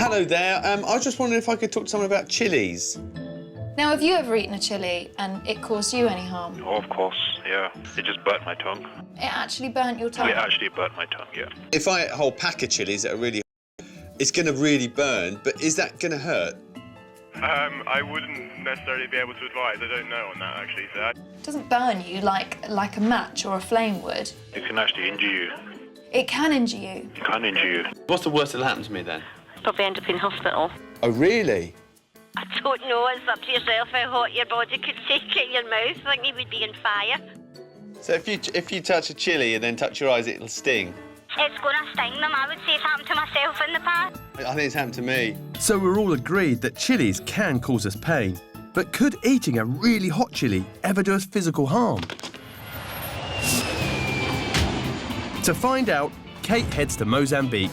hello there. I was just wondering if I could talk to someone about chilies. Now, have you ever eaten a chilli and it caused you any harm? Oh, of course, yeah. It just burnt my tongue. It actually burnt your tongue? It actually burnt my tongue, yeah. If I eat a whole pack of chilies that are really it's going to really burn, but is that going to hurt? I wouldn't necessarily be able to advise. I don't know on that, actually. So It doesn't burn you like a match or a flame would. it can actually injure you. It can injure you. It can injure you. What's the worst that'll happen to me then? Probably end up in hospital. Oh, really? I don't know, it's up to yourself how hot your body could take it in your mouth. I think you would be on fire. So if you touch a chilli and then touch your eyes, it'll sting? It's going to sting them. I would say it's happened to myself in the past. I think it's happened to me. So we're all agreed that chilies can cause us pain. But could eating a really hot chilli ever do us physical harm? To find out, Kate heads to Mozambique.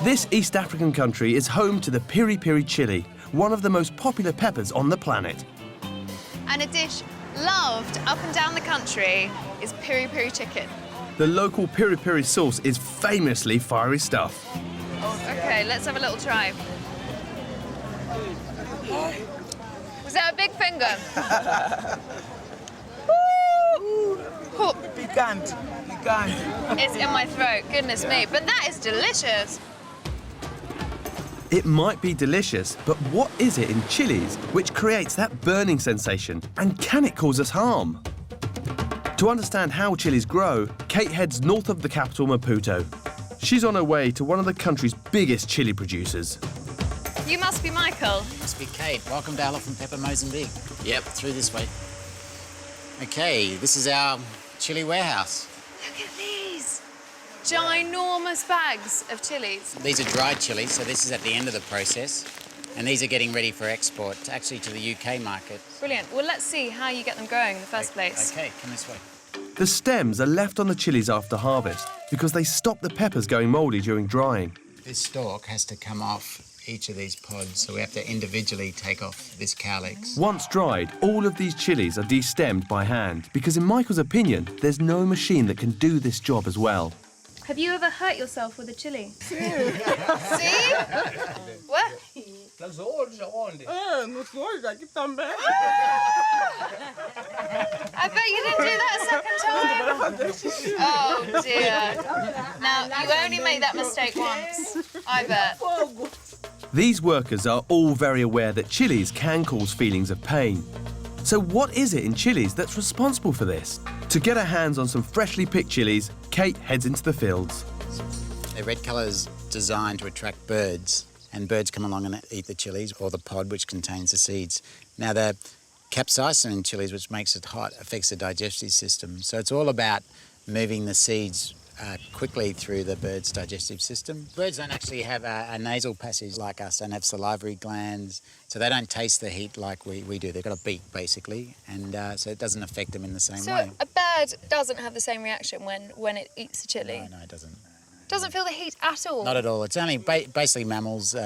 This East African country is home to the peri chilli, one of the most popular peppers on the planet. And a dish loved up and down the country is peri chicken. The local peri sauce is famously fiery stuff. Okay, let's have a little try. Was that a big finger? Oh, Picant. it's in my throat, goodness me. But that is delicious. It might be delicious, but what is it in chilies which creates that burning sensation? And can it cause us harm? To understand how chilies grow, Kate heads north of the capital, Maputo. She's on her way to one of the country's biggest chili producers. You must be Michael. Must be Kate. Welcome to Elephant Pepper, Mozambique. Yep, through this way. Okay, this is our chili warehouse. Look at these. Ginormous bags of chilies. These are dried chilies, so this is at the end of the process. And these are getting ready for export, actually to the UK market. Brilliant. Well, let's see how you get them growing in the first place. Okay, come this way. The stems are left on the chilies after harvest because they stop the peppers going mouldy during drying. This stalk has to come off each of these pods, so we have to individually take off this cowlicks. Once dried, all of these chilies are destemmed by hand because, in Michael's opinion, there's no machine that can do this job as well. Have you ever hurt yourself with a chilli? See? What? I bet you didn't do that a second time. Oh, dear. Now, you only make that mistake once, I bet. These workers are all very aware that chilies can cause feelings of pain. So what is it in chilies that's responsible for this? To get her hands on some freshly picked chilies, Kate heads into the fields. The red colour is designed to attract birds, and birds come along and eat the chilies, or the pod, which contains the seeds. Now, the capsaicin in chilies, which makes it hot, affects the digestive system. So it's all about moving the seeds quickly through the bird's digestive system. Birds don't actually have a nasal passage like us, don't have salivary glands, so they don't taste the heat like we do. They've got a beak, basically, and so it doesn't affect them in the same way. So a bird doesn't have the same reaction when it eats the chili? No, it doesn't. Doesn't feel the heat at all? Not at all. It's only basically mammals,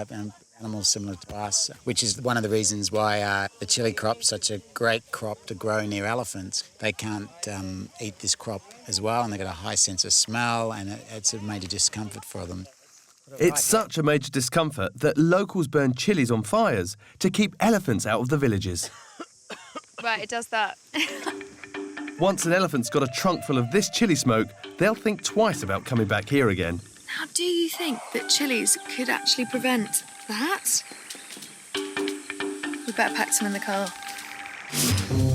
animals similar to us, which is one of the reasons why the chili crop's such a great crop to grow near elephants. They can't eat this crop as well, and they've got a high sense of smell, and it's a major discomfort for them. It's such a major discomfort that locals burn chilies on fires to keep elephants out of the villages. Right, it does that. Once an elephant's got a trunk full of this chili smoke, they'll think twice about coming back here again. Now, do you think that chilies could actually prevent that? We better pack some in the car.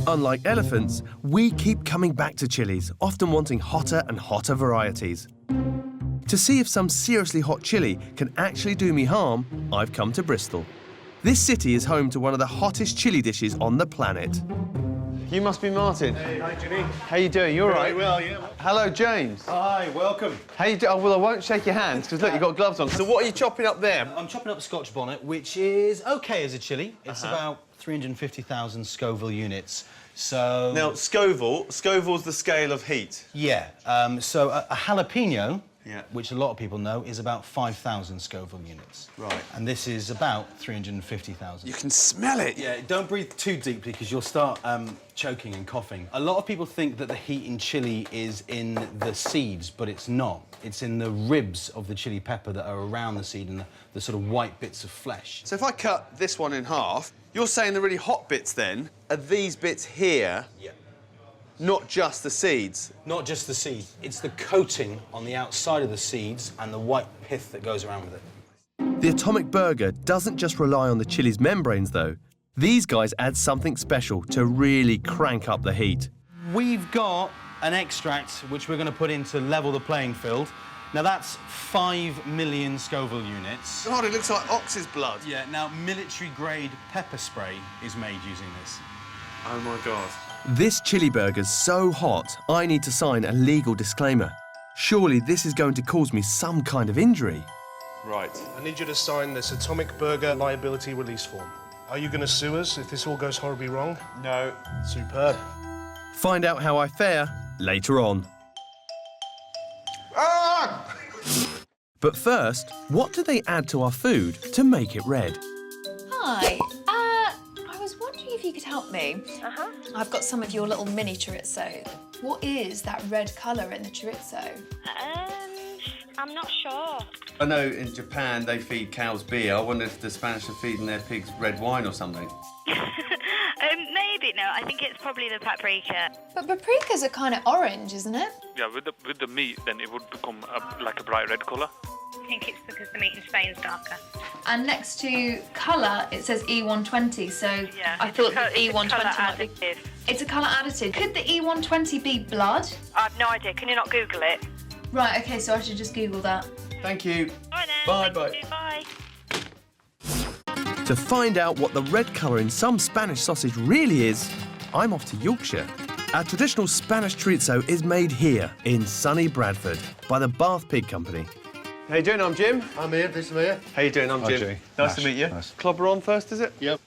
Unlike elephants, we keep coming back to chilies, often wanting hotter and hotter varieties. To see if some seriously hot chili can actually do me harm, I've come to Bristol. This city is home to one of the hottest chili dishes on the planet. You must be Martin. Hey, hi, Jimmy. How you doing? You all right? Very well, yeah. Hello, James. Hi, welcome. How you doing? Oh, well, I won't shake your hands because, look, you've got gloves on. So what are you chopping up there? I'm chopping up a Scotch bonnet, which is OK as a chilli. It's about 350,000 Scoville units. So... Now, Scoville's the scale of heat. Yeah. So a jalapeno which a lot of people know is about 5,000 Scoville units. Right. And this is about 350,000. You can smell it. Yeah, don't breathe too deeply because you'll start choking and coughing. A lot of people think that the heat in chilli is in the seeds, but it's not. It's in the ribs of the chili pepper that are around the seed and the sort of white bits of flesh. So if I cut this one in half, you're saying the really hot bits then are these bits here? Yeah. Not just the seeds? Not just the seed. It's the coating on the outside of the seeds and the white pith that goes around with it. The atomic burger doesn't just rely on the chili's membranes, though. These guys add something special to really crank up the heat. We've got an extract which we're going to put in to level the playing field. Now, that's 5 million Scoville units. God, it looks like ox's blood. Yeah, now, military-grade pepper spray is made using this. Oh, my God. This chili burger's so hot, I need to sign a legal disclaimer. Surely this is going to cause me some kind of injury. Right. I need you to sign this Atomic Burger Liability Release Form. Are you going to sue us if this all goes horribly wrong? No. Superb. Find out how I fare later on. Ah! But first, what do they add to our food to make it red? Hi. I was wondering if you could help me. I've got some of your little mini chorizo. What is that red colour in the chorizo? I'm not sure. I know in Japan they feed cows beer. I wonder if the Spanish are feeding their pigs red wine or something. Maybe, no. I think it's probably the paprika. But paprikas are kind of orange, isn't it? Yeah, with the meat, then it would become like a bright red colour. I think it's because the meat in Spain's darker. And next to colour, it says E120, so Yeah, I it's thought a the E120 colour might be... additive. It's a colour additive. Could the E120 be blood? I have no idea. Can you not Google it? Right, OK, so I should just Google that. Thank you. All right, then. Bye, Thank bye. you. Bye. To find out what the red colour in some Spanish sausage really is, I'm off to Yorkshire. Our traditional Spanish chorizo is made here in sunny Bradford by the Bath Pig Company. How you doing? I'm Jim. I'm Ian, this is Mia. How you doing? I'm Hi, Jim. Jimmy. Nice to meet you. Nice. Clobber on first, is it? Yep.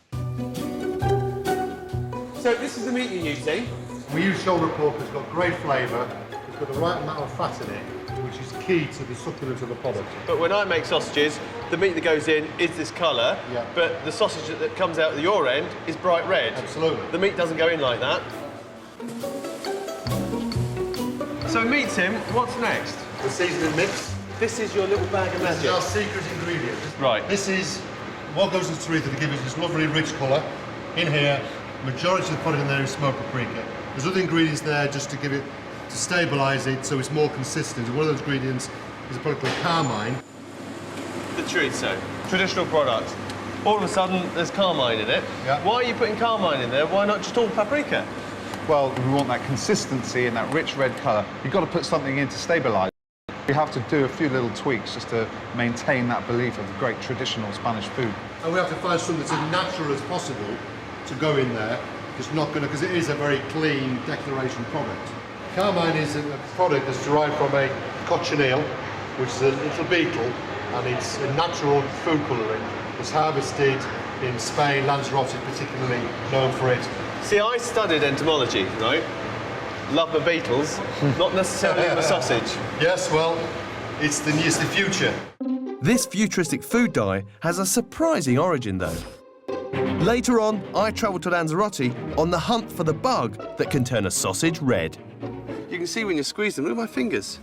So this is the meat you're using? We use shoulder pork, it's got great flavour, it's got the right amount of fat in it, which is key to the succulence of the product. But when I make sausages, the meat that goes in is this colour, Yeah. but the sausage that comes out at your end is bright red. Absolutely. The meat doesn't go in like that. So meat, Tim, what's next? The seasoning mix. This is your little bag of This is magic. our secret ingredient. Right. This is what goes into chorizo to give us this lovely rich colour. In here, majority of the product in there is smoked paprika. There's other ingredients there just to give it, to stabilise it so it's more consistent. And one of those ingredients is a product called Carmine. The chorizo, traditional product. All of a sudden, there's Carmine in it. Yeah. Why are you putting Carmine in there? Why not just all paprika? Well, we want that consistency and that rich red colour. You've got to put something in to stabilise. We have to do a few little tweaks just to maintain that belief of great traditional Spanish food. And we have to find something that's as natural as possible to go in there. It's not going to, because it is a very clean declaration product. Carmine is a product that's derived from a cochineal, which is a little beetle, and it's a natural food colouring. It's harvested in Spain. Lanzarote is particularly known for it. See, I studied entomology, right? Love the beetles, not necessarily the sausage. Yes, well, it's the future. This futuristic food dye has a surprising origin, though. Later on, I travelled to Lanzarote on the hunt for the bug that can turn a sausage red. You can see when you squeeze them. Look at my fingers.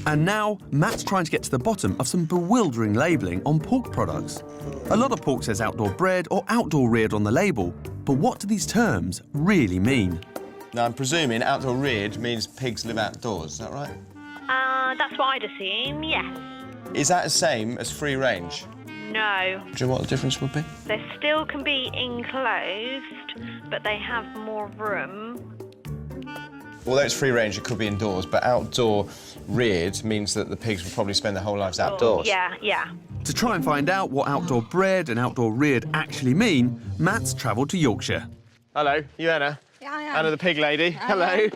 And now, Matt's trying to get to the bottom of some bewildering labelling on pork products. A lot of pork says outdoor-bred or outdoor-reared on the label, but what do these terms really mean? Now, I'm presuming outdoor-reared means pigs live outdoors, is that right? That's what I'd assume, yes. Is that the same as free-range? No. Do you know what the difference would be? They still can be enclosed, but they have more room. Although it's free-range, it could be indoors, but outdoor-reared means that the pigs will probably spend their whole lives outdoors. Yeah, yeah. To try and find out what outdoor-bred and outdoor-reared actually mean, Matt's travelled to Yorkshire. Hello, you Anna? Yeah, I am. Anna the pig lady. Hello.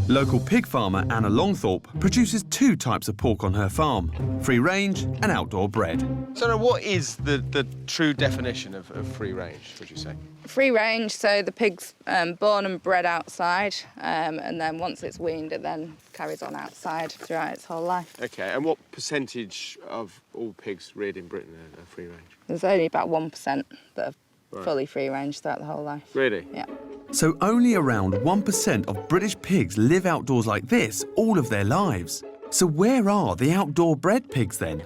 Local pig farmer Anna Longthorpe produces 2 types of pork on her farm, free range and outdoor bred. So now, what is the true definition of free range, would you say? Free range, so the pig's born and bred outside, and then once it's weaned, it then carries on outside throughout its whole life. OK, and what percentage of all pigs reared in Britain are free range? There's only about 1% that are fully free range throughout the whole life. Really? Yeah. So only around 1% of British pigs live outdoors like this all of their lives. So where are the outdoor bred pigs then?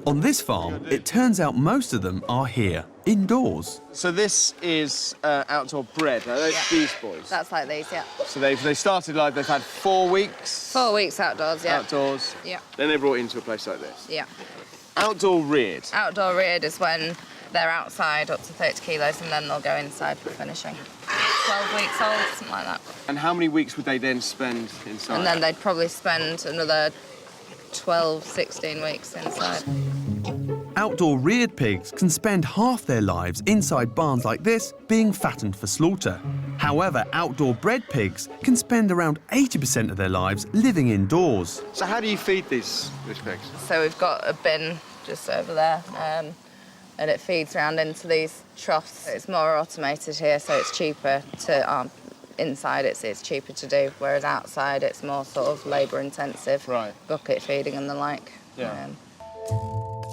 On this farm, it turns out most of them are here, indoors. So this is outdoor bred. Are those these boys? That's like these, yeah. So they started live, they've had 4 weeks? 4 weeks outdoors, yeah. Outdoors? Yeah. Then they're brought into a place like this? Yeah. Outdoor reared? Outdoor reared is when they're outside up to 30 kilos and then they'll go inside for finishing. 12 weeks old, something like that. And how many weeks would they then spend inside? And then they'd probably spend another 12, 16 weeks inside. Outdoor reared pigs can spend half their lives inside barns like this being fattened for slaughter. However, outdoor bred pigs can spend around 80% of their lives living indoors. So how do you feed these pigs? So we've got a bin just over there, and it feeds around into these troughs. It's more automated here, so it's cheaper to... inside it's cheaper to do, whereas outside it's more sort of labour-intensive, bucket feeding and the like. Yeah.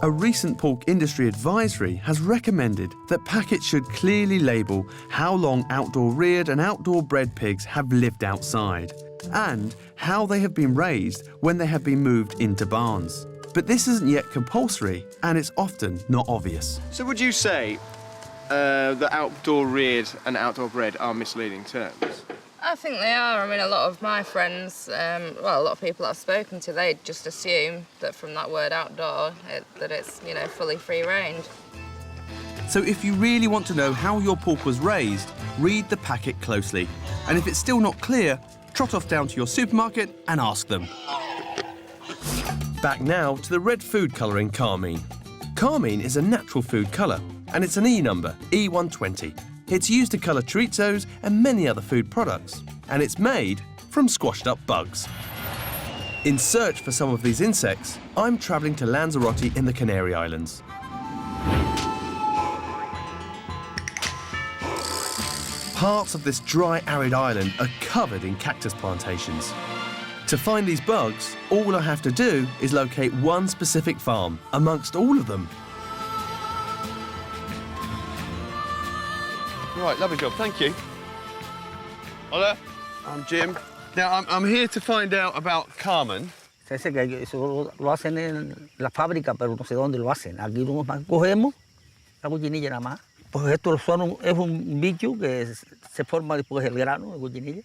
A recent pork industry advisory has recommended that packets should clearly label how long outdoor reared and outdoor bred pigs have lived outside and how they have been raised when they have been moved into barns. But this isn't yet compulsory and it's often not obvious. So would you say that outdoor reared and outdoor bred are misleading terms? I think they are. I mean, a lot of my friends, well, a lot of people I've spoken to, they just assume that from that word outdoor, that it's, you know, fully free range. So if you really want to know how your pork was raised, read the packet closely. And if it's still not clear, trot off down to your supermarket and ask them. Back now to the red food colouring Carmine. Carmine is a natural food colour, and it's an E number, E120. It's used to colour chorizos and many other food products, and it's made from squashed up bugs. In search for some of these insects, I'm travelling to Lanzarote in the Canary Islands. Parts of this dry, arid island are covered in cactus plantations. To find these bugs, all I have to do is locate one specific farm amongst all of them. Right, lovely job, thank you. Hola, I'm Jim. Now, I'm here to find out about Carmine. Se dice que eso lo hacen en la fábrica, pero no sé dónde lo hacen. Aquí nosotros cogemos la cochinilla nada más. Pues esto es un bicho que se forma después del grano de cochinilla.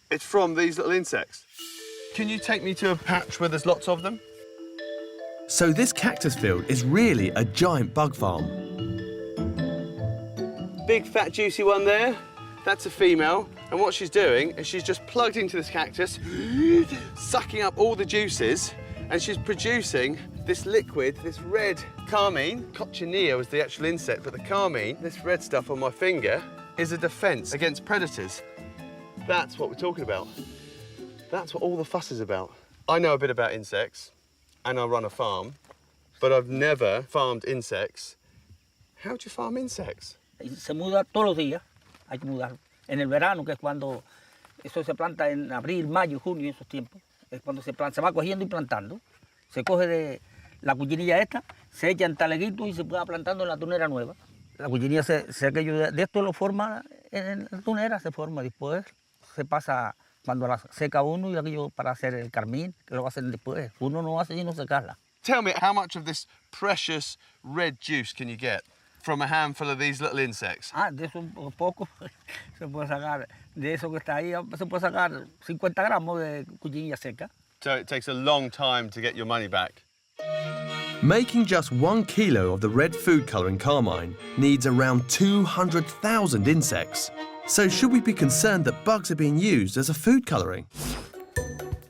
It's from these little insects. Can you take me to a patch where there's lots of them? So this cactus field is really a giant bug farm. Big, fat, juicy one there. That's a female. And what she's doing is she's just plugged into this cactus, sucking up all the juices, and she's producing this liquid, this red carmine. Coccinea was the actual insect, but the carmine, this red stuff on my finger, is a defence against predators. That's what we're talking about. That's what all the fuss is about. I know a bit about insects, and I run a farm, but I've never farmed insects. How do you farm insects? Se muda todos los días, hay que mudarlo. En el verano, que es cuando eso se planta en abril, mayo, junio, esos tiempos, es cuando se planta, se va cogiendo y plantando. Se coge de la cochinilla esta, se echa en taleguitos y se va plantando en la tunera nueva. La cochinilla de esto lo forma en la tunera, se forma después, se pasa cuando la seca uno y aquello para hacer el carmín, que lo hacen después. Uno no hace sino secarla. Tell me, how much of this precious red juice can you get from a handful of these little insects? Ah, de eso un poco se puede sacar, de eso que está ahí, se puede sacar 50 gramos de cochinilla seca. So it takes a long time to get your money back. Making just 1 kilo of the red food colouring carmine needs around 200,000 insects. So should we be concerned that bugs are being used as a food colouring?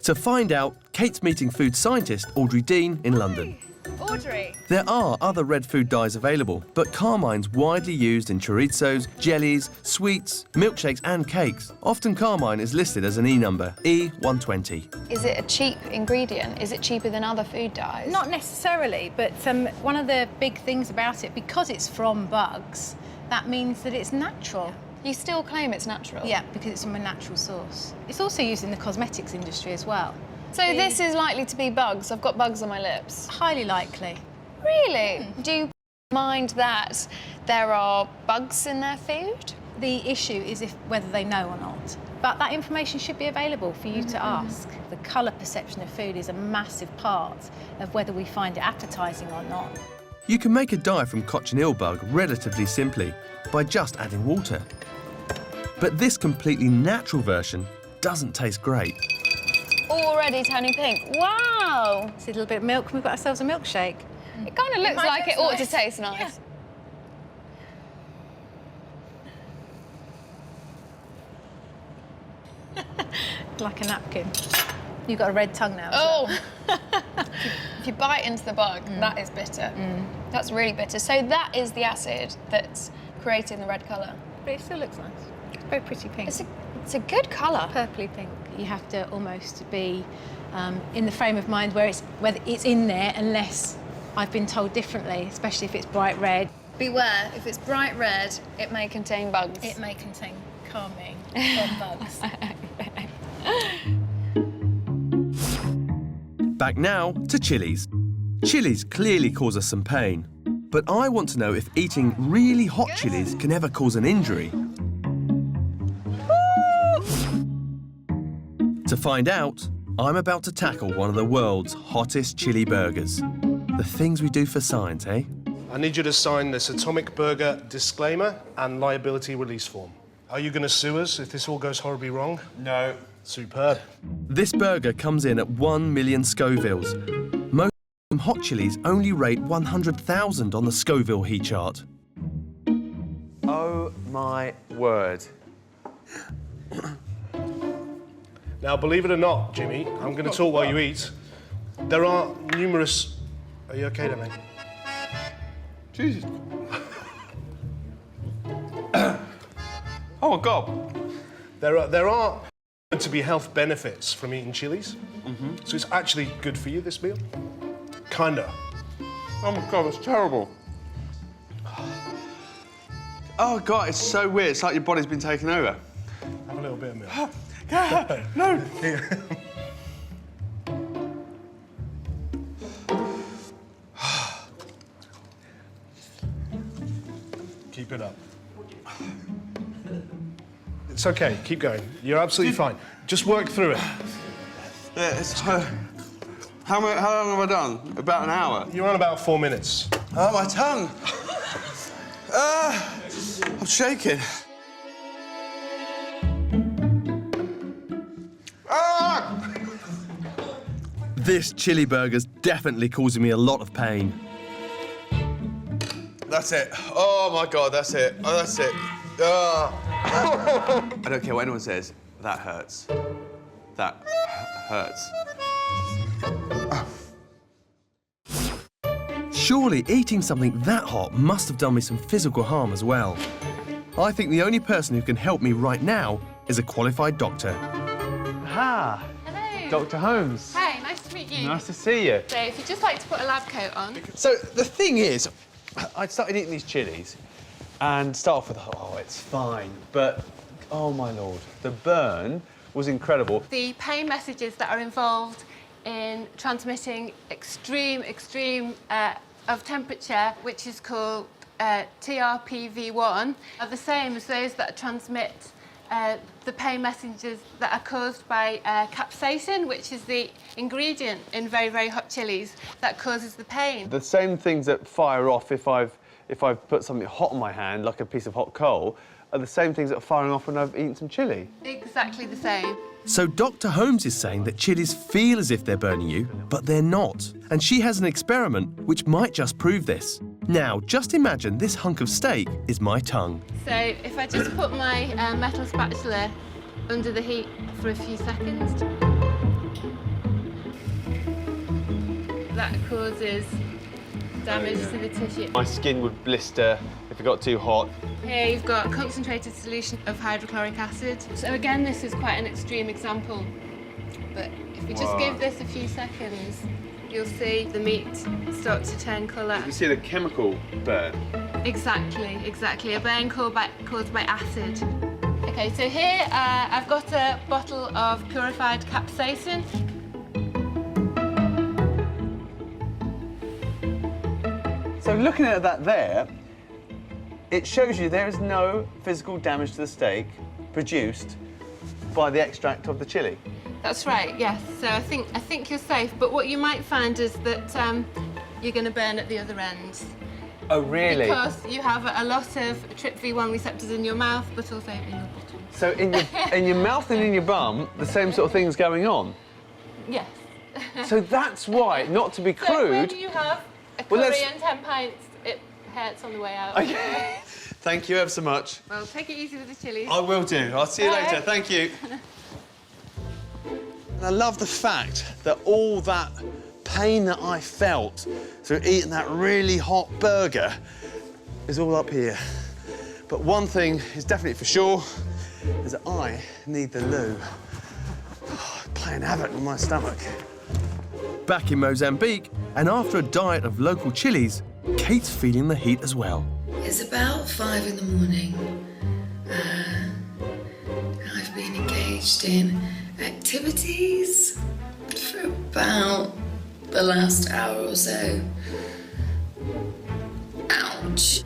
To find out, Kate's meeting food scientist Audrey Dean in London. Audrey. There are other red food dyes available, but Carmine's widely used in chorizos, jellies, sweets, milkshakes and cakes. Often Carmine is listed as an E number, E120. Is it a cheap ingredient? Is it cheaper than other food dyes? Not necessarily, but one of the big things about it, because it's from bugs, that means that it's natural. You still claim it's natural? Yeah, because it's from a natural source. It's also used in the cosmetics industry as well. So this is likely to be bugs? I've got bugs on my lips? Highly likely. Really? Do you mind that there are bugs in their food? The issue is whether they know or not. But that information should be available for you to ask. The colour perception of food is a massive part of whether we find it appetising or not. You can make a dye from cochineal bug relatively simply by just adding water. But this completely natural version doesn't taste great. Already turning pink. Wow! It's a little bit of milk, and we've got ourselves a milkshake. It kind of looks like it ought to taste nice. Yeah. Like a napkin. You've got a red tongue now. Oh! If you bite into the bug, that is bitter. That's really bitter. So that is the acid that's creating the red colour. But it still looks nice. It's very pretty pink. It's a good colour. Purpley pink. You have to almost be in the frame of mind whether it's in there, unless I've been told differently, especially if it's bright red. Beware, if it's bright red, it may contain bugs. It may contain Carmine from bugs. Back now to chilies. Chilies clearly cause us some pain, but I want to know if eating really hot chilies can ever cause an injury. To find out, I'm about to tackle one of the world's hottest chili burgers. The things we do for science, eh? I need you to sign this atomic burger disclaimer and liability release form. Are you going to sue us if this all goes horribly wrong? No. Superb. This burger comes in at 1 million Scovilles. Most hot chilies only rate 100,000 on the Scoville heat chart. Oh my word. Now, believe it or not, Jimmy, I'm going to talk while you eat. There are numerous... Are you OK, mate? Jesus. Oh, my God. There are to be health benefits from eating chilies. So it's actually good for you, this meal. Kinda. Oh, my God, that's terrible. Oh, God, it's so weird. It's like your body's been taken over. Have a little bit of milk. No. Keep it up. It's OK, keep going. You're absolutely fine. Just work through it. Yeah, it's... how long have I done? About an hour? You're on about 4 minutes. Oh, my tongue. I'm shaking. This chili burger's definitely causing me a lot of pain. That's it. Oh, my God, that's it. Oh, that's it. I don't care what anyone says. That hurts. That hurts. Surely eating something that hot must have done me some physical harm as well. I think the only person who can help me right now is a qualified doctor. Ah, Hello. Dr. Holmes. Hey, nice to meet you. Nice to see you. So if you'd just like to put a lab coat on. So the thing is, I'd started eating these chilies and start off with, oh, it's fine, but, oh my Lord, the burn was incredible. The pain messages that are involved in transmitting extreme of temperature, which is called TRPV1, are the same as those that transmit the pain messages that are caused by capsaicin, which is the ingredient in very, very hot chilies that causes the pain. The same things that fire off if I've put something hot on my hand, like a piece of hot coal, are the same things that are firing off when I've eaten some chilli. Exactly the same. So Dr. Holmes is saying that chilies feel as if they're burning you, but they're not. And she has an experiment which might just prove this. Now, just imagine this hunk of steak is my tongue. So if I just put my metal spatula under the heat for a few seconds, that causes damage to the tissue. My skin would blister if it got too hot. Here you've got a concentrated solution of hydrochloric acid. So again, this is quite an extreme example, but if we just give this a few seconds, you'll see the meat start to turn colour. You see the chemical burn. Exactly, exactly. A burn caused by acid. Okay, so here I've got a bottle of purified capsaicin. So looking at that there, it shows you there is no physical damage to the steak produced by the extract of the chilli. That's right, yes. So I think you're safe, but what you might find is that you're going to burn at the other end. Oh, really? Because you have a lot of TRPV1 receptors in your mouth, but also in your bottom. So in your mouth and in your bum, the same sort of thing's going on? Yes. So that's why, not to be So crude... when you have a curry and 10 pints, it hurts on the way out. Okay. Thank you ever so much. Well, take it easy with the chilies. I will do. I'll see you Bye. later. Thank you. And I love the fact that all that pain that I felt through eating that really hot burger is all up here. But one thing is definitely for sure, is that I need the loo. Playing havoc with my stomach. Back in Mozambique, and after a diet of local chilies, Kate's feeling the heat as well. It's about 5 in the morning. I've been engaged in activities for about the last hour or so. Ouch.